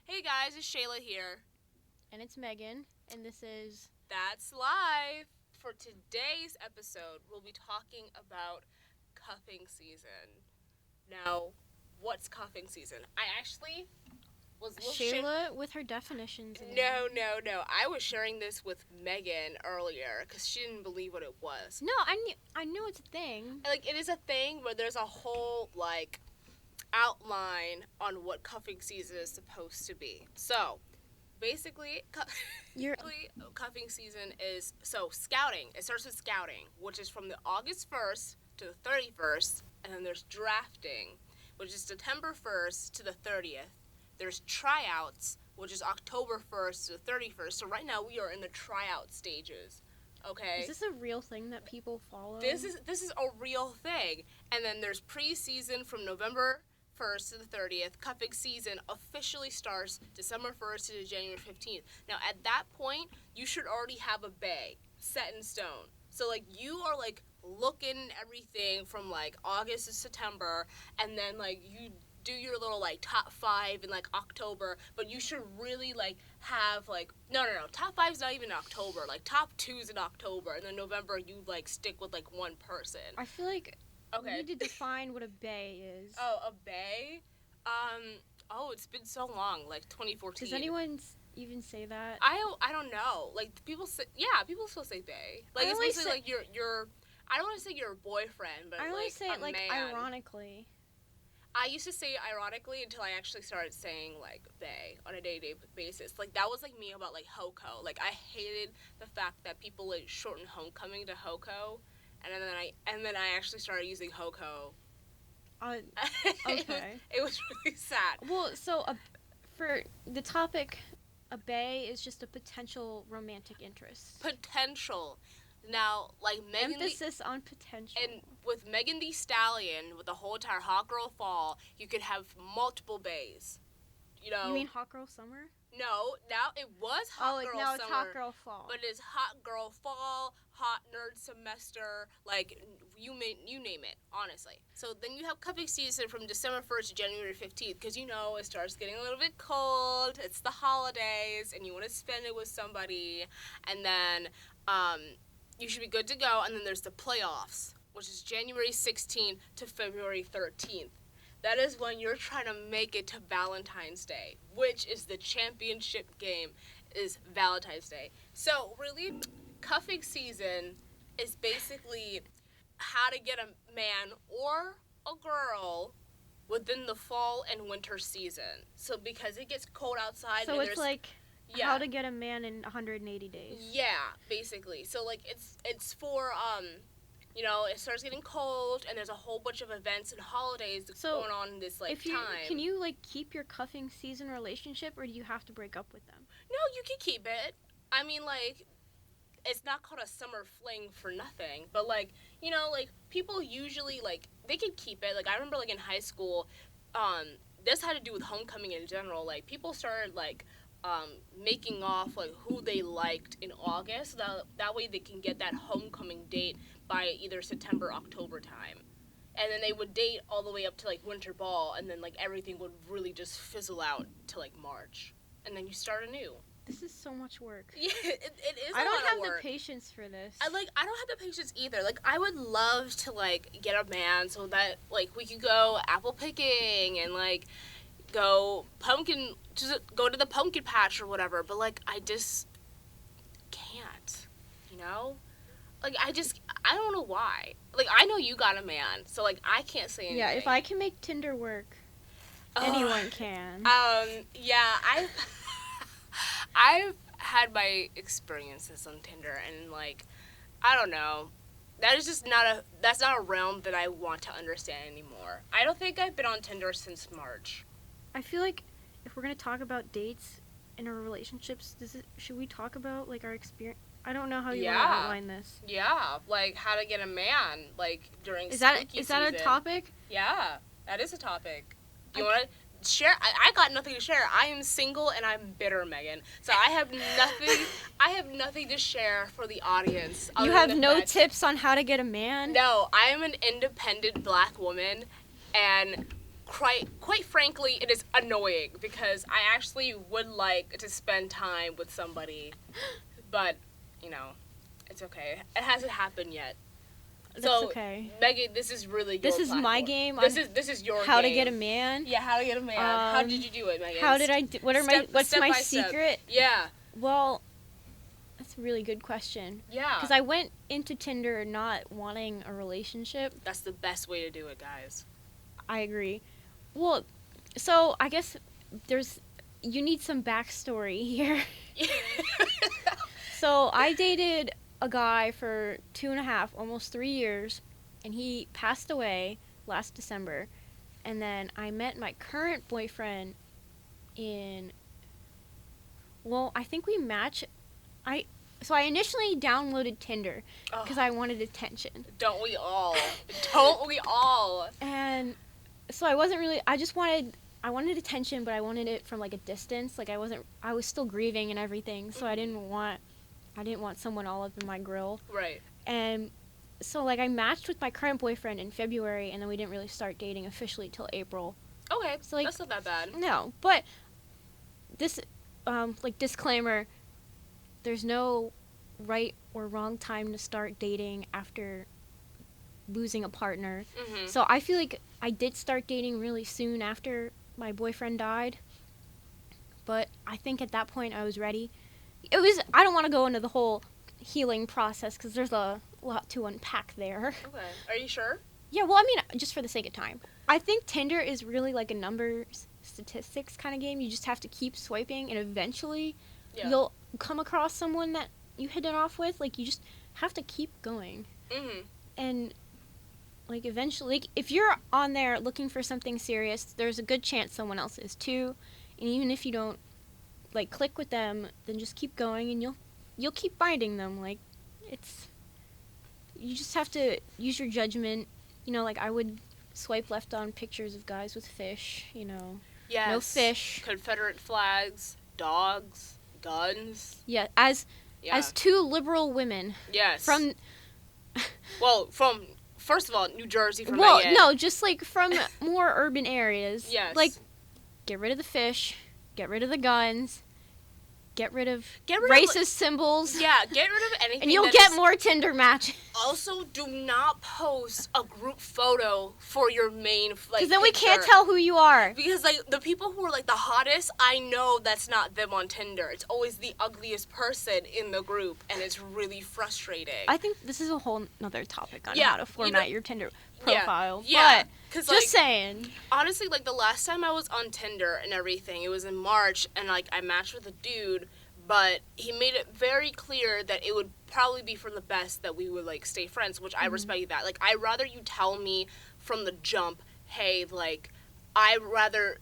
Hey guys, it's Chaela here. And it's Meghan, and this is... That's live. For today's episode, we'll be talking about cuffing season. Now, what's cuffing season? I actually was... Chaela with her definitions. No. I was sharing this with Meghan earlier because she didn't believe what it was. No, I knew it's a thing. Like, it is a thing where there's a whole, outline on what cuffing season is supposed to be. So, basically, cuffing season is, scouting. It starts with scouting, which is from the August 1st to the 31st, and then there's drafting, which is September 1st to the 30th. There's tryouts, which is October 1st to the 31st. So right now we are in the tryout stages. Okay. Is this a real thing that people follow? This is a real thing. And then there's preseason from November 1st to the 30th. Cuffing season officially starts December 1st to January 15th. Now, at that point, you should already have a bay set in stone. So, you are, looking everything from, August to September, and then, you do your little, top 5 in, October, but you should really, have, no, top 5's not even in October, top 2's in October, and then November, you, stick with, one person. I feel like we need to define what a bay is. Oh, a bay? It's been so long, 2014. Does anyone even say that? I don't know. People still say bay. It's mostly, your, I don't want to say your boyfriend, but, I only say it, man. ironically. I used to say it ironically until I actually started saying, they on a day-to-day basis. That was, me about, HOCO. I hated the fact that people, shorten homecoming to HOCO, and then I actually started using HOCO. Okay. It was really sad. Well, so, for the topic, a bae is just a potential romantic interest. Potential. Now, Megan... Emphasis on potential. And with Megan Thee Stallion, with the whole entire Hot Girl Fall, you could have multiple bays. You mean Hot Girl Summer? No, now it was Hot Girl Summer. Oh, now it's Hot Girl Fall. But it's Hot Girl Fall, Hot Nerd Semester, you name it, honestly. So then you have cuffing season from December 1st to January 15th, because it starts getting a little bit cold, it's the holidays, and you want to spend it with somebody, and then, you should be good to go, and then there's the playoffs, which is January 16th to February 13th. That is when you're trying to make it to Valentine's Day, which is the championship game, is Valentine's Day. So, really, cuffing season is basically how to get a man or a girl within the fall and winter season. So, because it gets cold outside... So it's how to get a man in 180 days. Yeah, basically. So, it's for, it starts getting cold, and there's a whole bunch of events and holidays going on in this, time. Can you, keep your cuffing season relationship, or do you have to break up with them? No, you can keep it. I mean, it's not called a summer fling for nothing, but, people usually, they can keep it. I remember, in high school, this had to do with homecoming in general. People started, making off who they liked in August. So that way they can get that homecoming date by either September, October time. And then they would date all the way up to winter ball, and then everything would really just fizzle out to March. And then you start anew. This is so much work. Yeah, it is a lot of work. I don't have the patience for this. I don't have the patience either. I would love to get a man so that we could go apple picking and go to the pumpkin patch or whatever, but I just can't, I don't know why. I know you got a man, so I can't say anything. Yeah, if I can make Tinder work, anyone can. Yeah, I've had my experiences on Tinder, and I don't know. That's not a realm that I want to understand anymore. I don't think I've been on Tinder since March. I feel like if we're going to talk about dates in our relationships, should we talk about, our experience? I don't know how you want to outline this. Yeah, how to get a man, during Is spooky that season. a topic? Yeah, that is a topic. Do you want to share? I got nothing to share. I am single and I'm bitter, Megan. So I have nothing to share for the audience. You have no tips on how to get a man? No, I am an independent black woman, and quite frankly, it is annoying because I actually would like to spend time with somebody, but, you know, it's okay. It hasn't happened yet. That's okay. Megan, this is really your This is platform. my game. This is your how game. to get a man. Yeah, how to get a man. How did you do it, Megan? How did I do? What's my secret? Yeah. Well, that's a really good question. Yeah. Because I went into Tinder not wanting a relationship. That's the best way to do it, guys. I agree. Well, so I guess you need some backstory here. So I dated a guy for 2.5, almost 3 years, and he passed away last December. And then I met my current boyfriend I think we match. So I initially downloaded Tinder because I wanted attention. Don't we all? Don't we all? And so I wasn't really. I wanted attention, but I wanted it from like a distance. Like I was still grieving and everything, so I didn't want someone all up in my grill. Right. And so like I matched with my current boyfriend in February, and then we didn't really start dating officially till April. Okay. So like that's not that bad. No, but this disclaimer. There's no right or wrong time to start dating after losing a partner. Mm-hmm. So I feel like I did start dating really soon after my boyfriend died. But I think at that point I was ready. I don't want to go into the whole healing process because there's a lot to unpack there. Okay. Are you sure? Yeah, well, I mean, just for the sake of time. I think Tinder is really like a numbers, statistics kind of game. You just have to keep swiping and eventually you'll come across someone that you hit it off with. Like, you just have to keep going. Mm-hmm. And, like, eventually, like, if you're on there looking for something serious, there's a good chance someone else is too. And even if you don't, like, click with them, then just keep going and you'll keep finding them. Like, you just have to use your judgment. You know, like, I would swipe left on pictures of guys with fish, you know. Yes. No fish. Confederate flags, dogs. Guns. Yeah, as two liberal women. Yes. From first of all, New Jersey from Megan. No, just like from more urban areas. Yes. Like, get rid of the fish, get rid of the guns, get rid of racist symbols. Yeah, get rid of anything. And you'll get more Tinder matches. Also, do not post a group photo for your main because then we can't tell who you are. Because like the people who are like the hottest, I know that's not them on Tinder. It's always the ugliest person in the group, and it's really frustrating. I think this is a whole nother topic on how to format your Tinder profile. Yeah, but just saying. Honestly, like the last time I was on Tinder and everything, it was in March, and like I matched with a dude. But he made it very clear that it would probably be for the best that we would, like, stay friends, which I respect that. Like, I'd rather you tell me from the jump, hey, like, I'd rather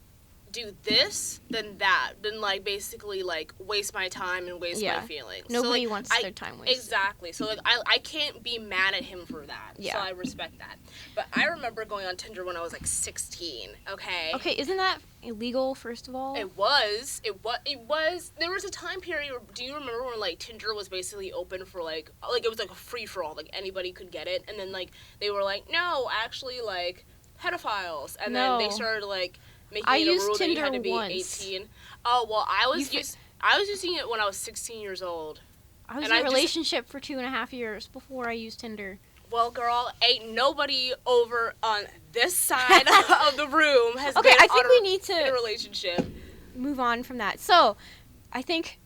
do this than that, than, like, basically, like, waste my time and waste my feelings. Nobody wants their time wasted. Exactly. So, like, I can't be mad at him for that. Yeah. So I respect that. But I remember going on Tinder when I was, like, 16, okay? Okay, isn't that illegal, first of all? It was. There was a time period, do you remember when, like, Tinder was basically open for, like, it was, like, a free-for-all. Like, anybody could get it. And then, like, they were like, no, actually, like, pedophiles. And then they started, like, making it a rule that you had to be 18. Oh, well, I was using it when I was 16 years old. I was in a relationship for 2.5 years before I used Tinder. Well, girl, ain't nobody over on this side of the room has been I think we need to in a relationship. Move on from that. So, I think,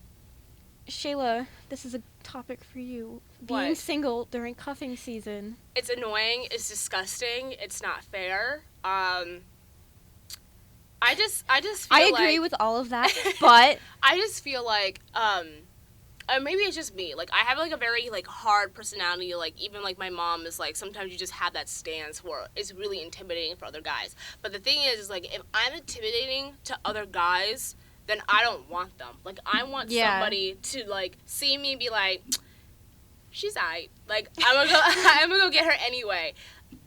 Shayla, this is a topic for you. Being single during cuffing season. It's annoying. It's disgusting. It's not fair. I just feel I agree with all of that, but I just feel like maybe it's just me. Like, I have, like, a very, like, hard personality. Like, even, like, my mom is, like, sometimes you just have that stance where it's really intimidating for other guys. But the thing is like, if I'm intimidating to other guys, then I don't want them. Like, I want somebody to, like, see me and be like, she's aight. Like, I'm gonna go get her anyway.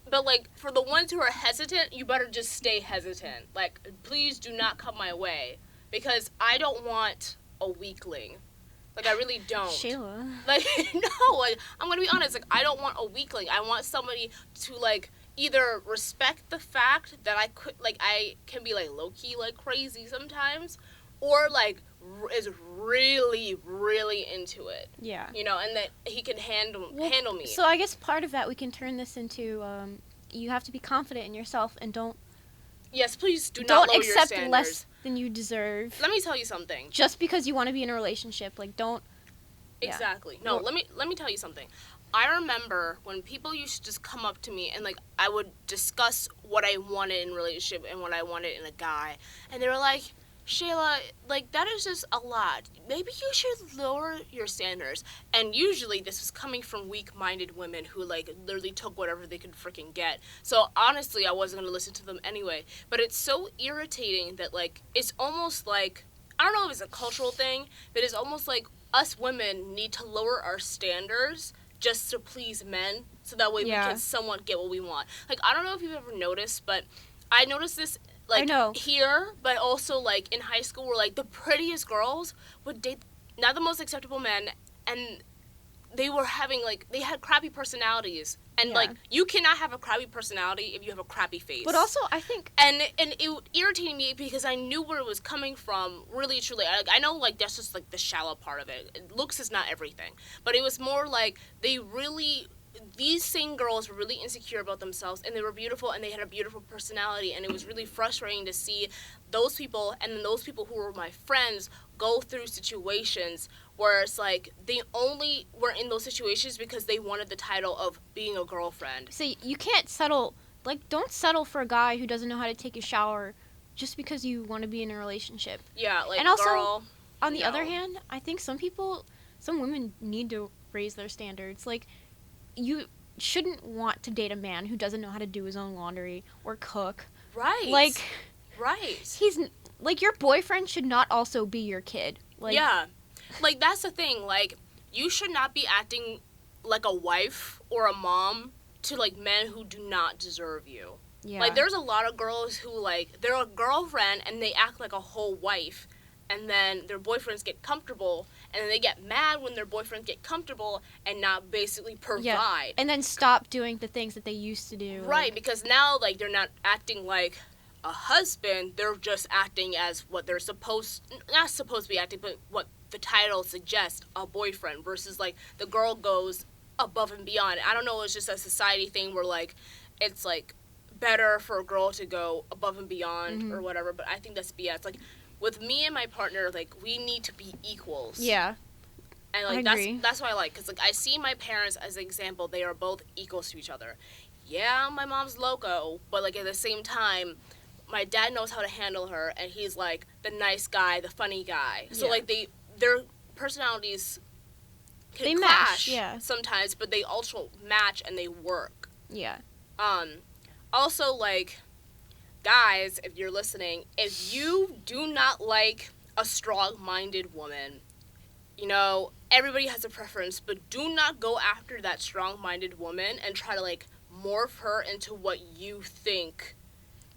But, like, for the ones who are hesitant, you better just stay hesitant. Like, please do not come my way. Because I don't want a weakling. Like, I really don't. Shayla. Like, no, like, I'm going to be honest. Like, I don't want a weakling. I want somebody to, like, either respect the fact that I can be like low-key like crazy sometimes, or like is really really into it, Yeah. you know, and that he can handle me. So I guess part of that we can turn this into you have to be confident in yourself and don't Yes, please do not lower your accept standards. less than you deserve. Let me tell you something. Just because you want to be in a relationship, like don't. Exactly. No, let me tell you something. I remember when people used to just come up to me and like I would discuss what I wanted in a relationship and what I wanted in a guy, and they were like, Chaela, like that is just a lot. Maybe you should lower your standards. And usually this was coming from weak-minded women who like literally took whatever they could freaking get. So honestly, I wasn't gonna listen to them anyway. But it's so irritating that like it's almost like, I don't know if it's a cultural thing, but it's almost like us women need to lower our standards just to please men, so that way we can somewhat get what we want. Like, I don't know if you've ever noticed, but I noticed this like here, but also like in high school, where like the prettiest girls would date not the most acceptable men, and they were having like, they had crappy personalities, and like you cannot have a crappy personality if you have a crappy face. But also I think and it irritated me because I knew where it was coming from, really truly. I know like that's just like the shallow part of it. Looks is not everything, but it was more like these same girls were really insecure about themselves, and they were beautiful, and they had a beautiful personality, and it was really frustrating to see those people, and then those people who were my friends, go through situations where it's like they only were in those situations because they wanted the title of being a girlfriend. So you can't settle, like, don't settle for a guy who doesn't know how to take a shower just because you want to be in a relationship. Yeah, like, and also, girl, on the other hand, I think some women need to raise their standards. Like, you shouldn't want to date a man who doesn't know how to do his own laundry or cook. Right. Like, right. He's, like, your boyfriend should not also be your kid. Like, yeah. Like, that's the thing. Like, you should not be acting like a wife or a mom to, like, men who do not deserve you. Yeah. Like, there's a lot of girls who, like, they're a girlfriend and they act like a whole wife, and then their boyfriends get comfortable, and then they get mad when their boyfriends get comfortable and not basically provide. Yeah. And then stop doing the things that they used to do. Right, because now, like, they're not acting like a husband, they're just acting as what they're not supposed to be acting, but what the title suggests, a boyfriend, versus, like, the girl goes above and beyond. I don't know, it's just a society thing where, like, it's, like, better for a girl to go above and beyond or whatever, but I think that's BS. Like, with me and my partner, like, we need to be equals. Yeah. And, like, I agree. that's what I like, because, like, I see my parents as an example. They are both equals to each other. Yeah, my mom's loco, but, like, at the same time, my dad knows how to handle her, and he's, like, the nice guy, the funny guy. So, like, their personalities can clash sometimes, but they also match and they work. Yeah. Also, like, guys, if you're listening, if you do not like a strong-minded woman, you know, everybody has a preference, but do not go after that strong-minded woman and try to, like, morph her into what you think.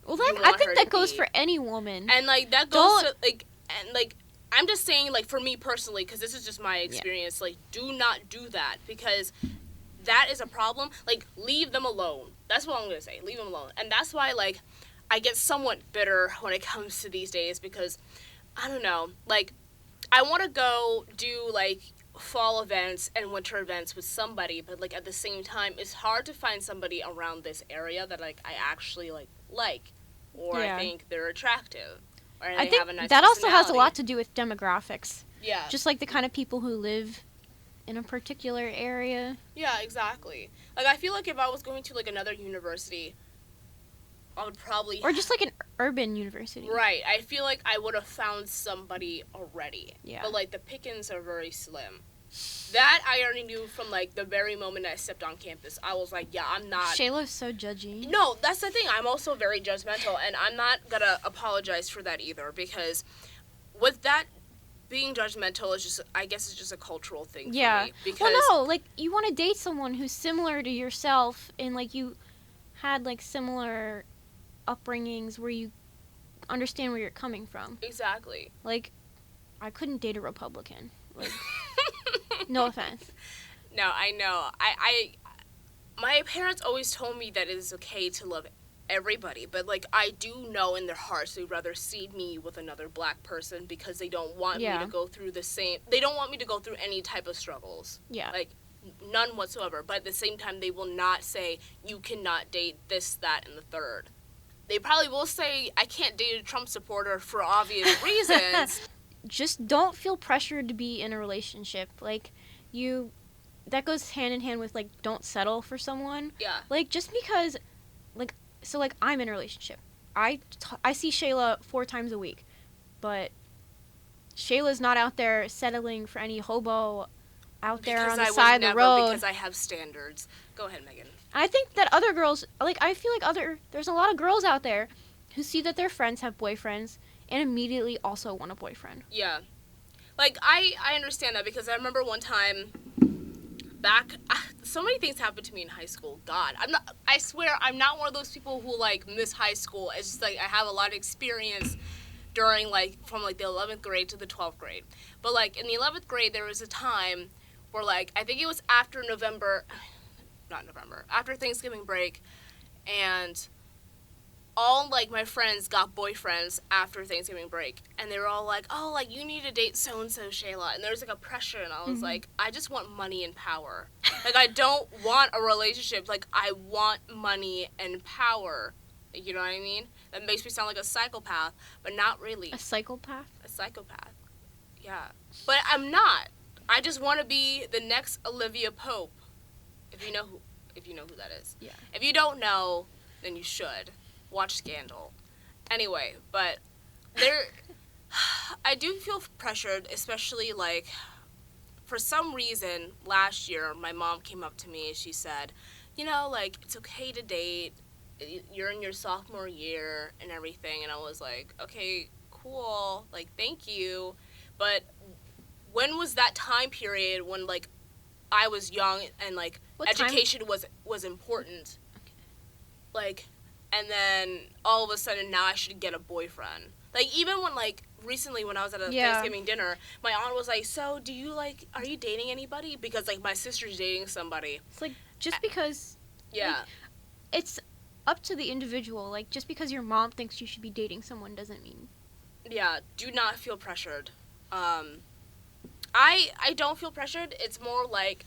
Well, I think that goes for any woman. And, like, that goes to, like, and, like, I'm just saying, like, for me personally, because this is just my experience, like, do not do that, because that is a problem. Like, leave them alone. That's what I'm going to say. Leave them alone. And that's why, like, I get somewhat bitter when it comes to these days, because, I don't know, like, I want to go do, like, fall events and winter events with somebody, but, like, at the same time, it's hard to find somebody around this area that, like, I actually, like, or I think they're attractive, or they have a nice that also has a personality. lot to do with demographics. Yeah. Just, like, the kind of people who live in a particular area. Yeah, exactly. Like, I feel like if I was going to, like, another university, I would probably... Or just, like, an urban university. Right. I feel like I would have found somebody already. Yeah. But, like, the pickings are very slim. That I already knew from, like, the very moment I stepped on campus. I was like, yeah, I'm not... Shayla's so judgy. No, that's the thing. I'm also very judgmental, and I'm not gonna apologize for that either, because with that being judgmental is just, I guess it's just a cultural thing for me. Because, well, no, like, you want to date someone who's similar to yourself, and, like, you had, like, similar upbringings where you understand where you're coming from. Exactly. Like, I couldn't date a Republican. Like, no offense. No, I know. my parents always told me that it is okay to love everybody, but like I do know in their hearts they'd rather see me with another black person because they don't want me to go through the same. They don't want me to go through any type of struggles. Yeah. Like none whatsoever. But at the same time, they will not say you cannot date this, that, and the third. They probably will say I can't date a Trump supporter for obvious reasons. Just don't feel pressured to be in a relationship. Like, that goes hand in hand with, like, don't settle for someone. Yeah. Like, just because, like, so, like, I'm in a relationship. I see Shayla 4 times a week. But Shayla's not out there settling for any hobo out there on the side of the road. Because I have standards. Go ahead, Megan. I think that other girls, like, I feel like there's a lot of girls out there who see that their friends have boyfriends and immediately also want a boyfriend. Yeah. Like, I understand that because I remember one time back, so many things happened to me in high school. God, I swear I'm not one of those people who, like, miss high school. It's just, like, I have a lot of experience during, like, from, like, the 11th grade to the 12th grade. But, like, in the 11th grade, there was a time where, like, I think it was after after Thanksgiving break, and all, like, my friends got boyfriends after Thanksgiving break, and they were all like, oh, like, you need to date so-and-so, Shayla, and there was, like, a pressure, and I was like, I just want money and power. Like, I don't want a relationship, like, I want money and power, you know what I mean? That makes me sound like a psychopath, but not really. A psychopath? A psychopath, yeah. But I'm not. I just want to be the next Olivia Pope, if you know who that is. Yeah. If you don't know, then you should. Watch Scandal. Anyway, but I do feel pressured, especially, like, for some reason, last year, my mom came up to me and she said, you know, like, it's okay to date, you're in your sophomore year and everything, and I was like, okay, cool, like, thank you, but when was that time period when, like, I was young and, like, education was important? Okay. Like, and then all of a sudden now I should get a boyfriend. Like, even when, like, recently when I was at a Thanksgiving dinner, my aunt was like, so do you, like, are you dating anybody? Because, like, my sister's dating somebody. It's like, just because... Yeah. Like, it's up to the individual. Like, just because your mom thinks you should be dating someone doesn't mean... Yeah, do not feel pressured. I don't feel pressured. It's more like...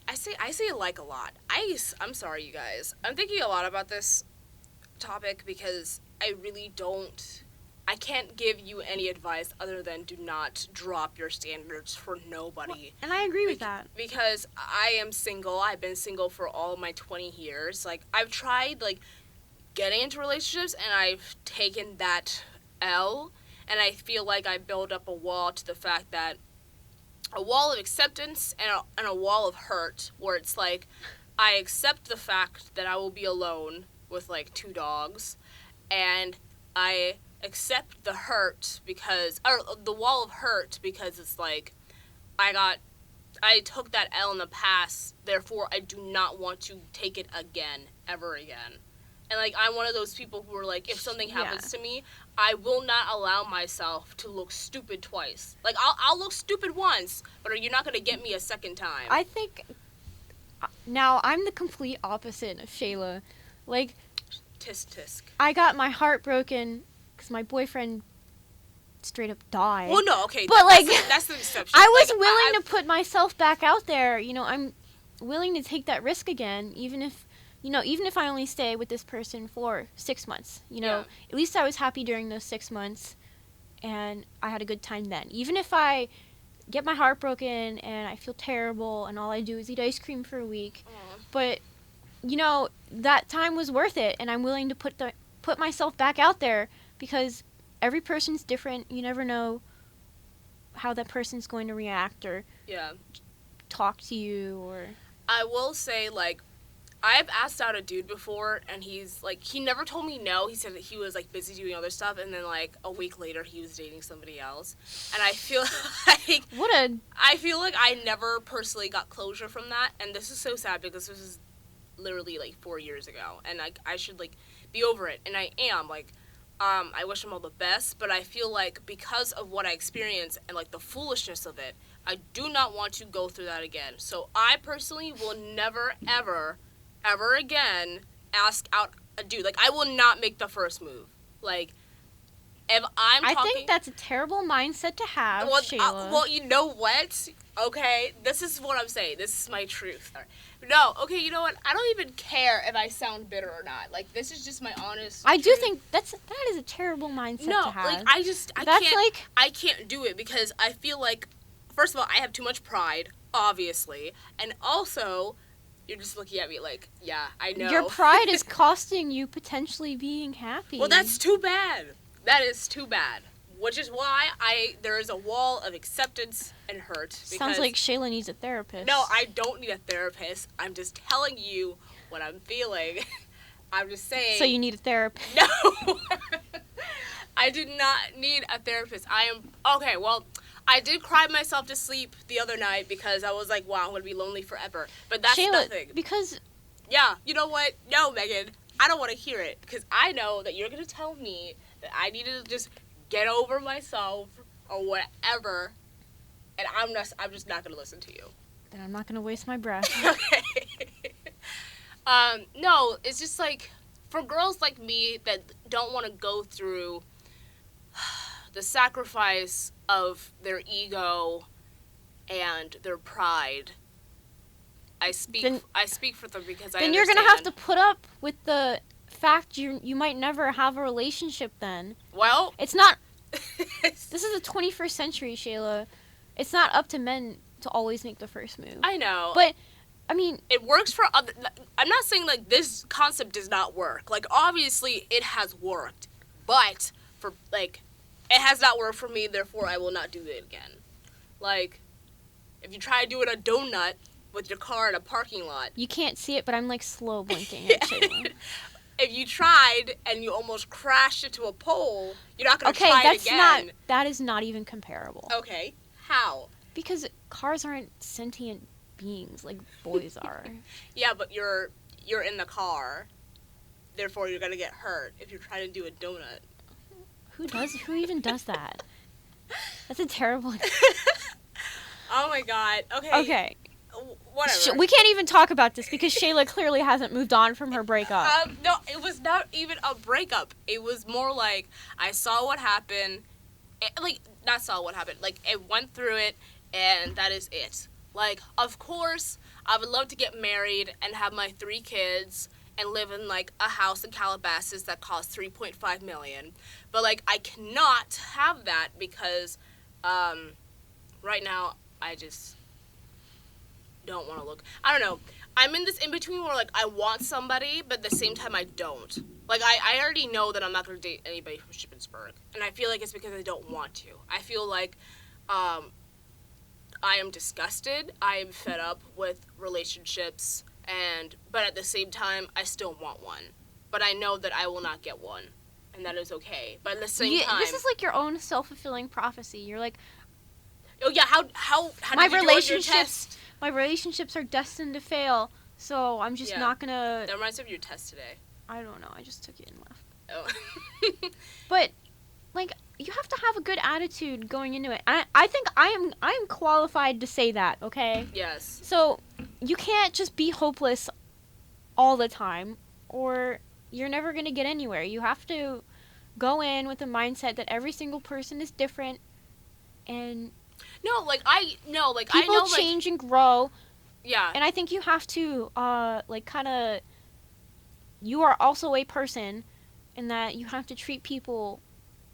I say like a lot. I'm sorry, you guys. I'm thinking a lot about this topic because I really don't... I can't give you any advice other than do not drop your standards for nobody. Well, and I agree with that. Because I am single. I've been single for all of my 20 years. Like, I've tried, like, getting into relationships, and I've taken that L, and I feel like I build up a wall to the fact that a wall of acceptance and a wall of hurt, where it's like, I accept the fact that I will be alone with, like, 2 dogs, and I accept the hurt or the wall of hurt because it's like, I took that L in the past, therefore I do not want to take it again, ever again. And, like, I'm one of those people who are like, if something happens to me, I will not allow myself to look stupid twice. Like, I'll look stupid once, but you're not going to get me a second time. I think... Now, I'm the complete opposite of Shayla. Like... Tisk. I got my heart broken because my boyfriend straight up died. Well, no, okay. But, that's the exception. I was willing to put myself back out there. You know, I'm willing to take that risk again, even if I only stay with this person for 6 months. You know, At least I was happy during those 6 months, and I had a good time then. Even if I get my heart broken and I feel terrible and all I do is eat ice cream for a week. But, you know, that time was worth it, and I'm willing to put myself back out there because every person's different. You never know how that person's going to react or talk to you. Or I will say, like, I've asked out a dude before, and he's, like, he never told me no. He said that he was, like, busy doing other stuff, and then, like, a week later, he was dating somebody else. And I feel like... I feel like I never personally got closure from that, and this is so sad because this is literally, like, 4 years ago, and, like, I should, like, be over it, and I am, like, I wish him all the best, but I feel like because of what I experienced and, like, the foolishness of it, I do not want to go through that again. So I personally will never, ever ever again ask out a dude. Like, I will not make the first move. Like, if I think that's a terrible mindset to have, Shayla. Well, you know what? Okay, this is what I'm saying. This is my truth. No, okay, you know what? I don't even care if I sound bitter or not. Like, this is just my honest I truth. do think that is a terrible mindset to have. Like, I can't do it because I feel like, first of all, I have too much pride, obviously, and also, you're just looking at me like, yeah, I know. Your pride is costing you potentially being happy. Well, that's too bad. That is too bad. Which is why there is a wall of acceptance and hurt. Sounds like Shayla needs a therapist. No, I don't need a therapist. I'm just telling you what I'm feeling. I'm just saying. So you need a therapist. No. I do not need a therapist. Okay, well, I did cry myself to sleep the other night because I was like, wow, I'm going to be lonely forever. But that's Shayla, nothing. Because... Yeah, you know what? No, Megan, I don't want to hear it because I know that you're going to tell me that I need to just get over myself or whatever, and I'm just not going to listen to you. Then I'm not going to waste my breath. Okay. No, it's just like, for girls like me that don't want to go through the sacrifice of their ego and their pride, I speak for them because I understand. Then you're going to have to put up with the fact you might never have a relationship then. Well, it's not. This is the 21st century, Shayla. It's not up to men to always make the first move. I know. But, I mean... It works for other... I'm not saying, like, this concept does not work. Like, obviously, it has worked. But, for, like, it has not worked for me, therefore I will not do it again. Like, if you try to do it a donut with your car in a parking lot... You can't see it, but I'm, like, slow blinking at Shayla. If you tried and you almost crashed into a pole, you're not going to try it again. That is not even comparable. Okay. How? Because cars aren't sentient beings like boys are. Yeah, but you're in the car. Therefore, you're going to get hurt if you're trying to do a donut. Who even does that? That's a terrible... Oh my god. Okay. Okay. Whatever. We can't even talk about this because Shayla clearly hasn't moved on from her breakup. No, it was not even a breakup. It was more like I saw what happened. Not saw what happened. Like, it went through it, and that is it. Like, of course, I would love to get married and have my 3 kids and live in, like, a house in Calabasas that costs $3.5 million. But, like, I cannot have that because right now I just don't want to look. I don't know. I'm in this in-between where, like, I want somebody, but at the same time I don't. Like, I already know that I'm not going to date anybody from Shippensburg. And I feel like it's because I don't want to. I feel like I am disgusted. I am fed up with relationships. But at the same time, I still want one. But I know that I will not get one. And that is okay. But at the same time... This is like your own self-fulfilling prophecy. You're like... Oh, yeah, how did you do on your test? My relationships are destined to fail, so I'm just not gonna... That reminds me of your test today. I don't know. I just took it and left. Oh. But, like, you have to have a good attitude going into it. I think I am qualified to say that, okay? Yes. So, you can't just be hopeless all the time, or you're never gonna get anywhere. You have to go in with the mindset that every single person is different, and... People change and grow. Yeah. And I think you have to, you are also a person, and that you have to treat people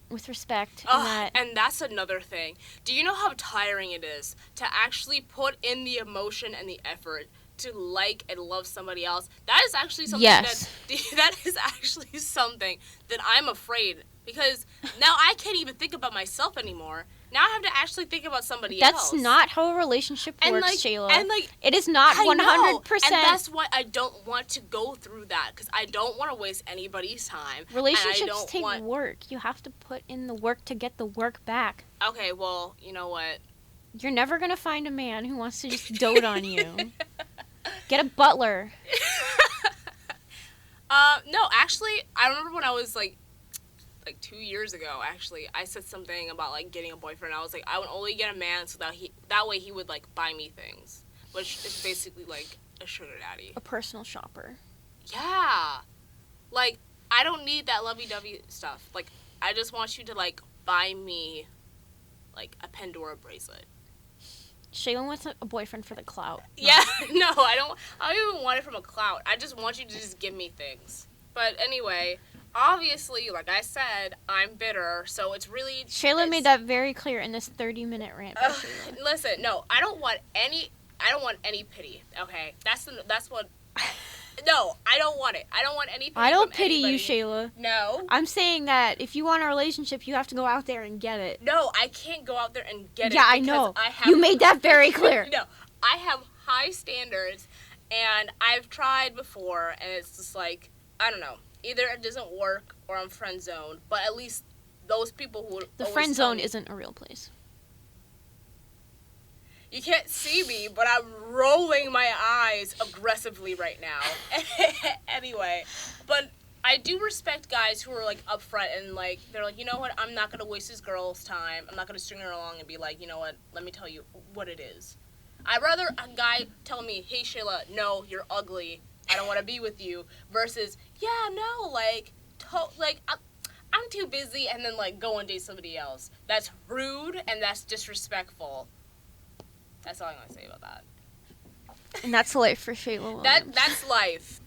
with respect. And that's another thing. Do you know how tiring it is to actually put in the emotion and the effort to like and love somebody else? That is actually something that is actually something that I'm afraid, because now I can't even think about myself anymore. Now I have to actually think about somebody else. That's not how a relationship works, Chaela. And it is not 100%. And that's why I don't want to go through that, because I don't want to waste anybody's time. Relationships take work. You have to put in the work to get the work back. Okay, well, you know what? You're never going to find a man who wants to just dote on you. Get a butler. No, actually, I remember when I was, like 2 years ago, actually, I said something about, like, getting a boyfriend. I was like, I would only get a man so that way he would, like, buy me things, which is basically, like, a sugar daddy. A personal shopper. Yeah. Like, I don't need that lovey-dovey stuff. Like, I just want you to, like, buy me, like, a Pandora bracelet. Chaela wants a boyfriend for the clout. Yeah, no, I don't even want it from a clout. I just want you to just give me things. But anyway, obviously, like I said, I'm bitter, so it's really... Chaela made that very clear in this 30-minute rant. Listen, no, I don't want any pity, okay? That's what... No, I don't want it. I don't want any pity I don't from pity anybody. you, Chaela. No. I'm saying that if you want a relationship, you have to go out there and get it. No, I can't go out there and get it. Yeah, I know. You made that very clear. No, I have high standards, and I've tried before, and it's just like, I don't know. Either it doesn't work or I'm friend zoned, but at least those people who... The friend zone isn't a real place. You can't see me, but I'm rolling my eyes aggressively right now. Anyway, but I do respect guys who are, like, upfront and, like, they're like, you know what, I'm not going to waste this girl's time. I'm not going to string her along and be like, you know what, let me tell you what it is. I'd rather a guy tell me, hey, Chaela, no, you're ugly. I don't want to be with you. Versus, yeah, no, like, I'm too busy, and then, like, go and date somebody else. That's rude and that's disrespectful. That's all I'm going to say about that. And that's life for Chaela Williams. That's life.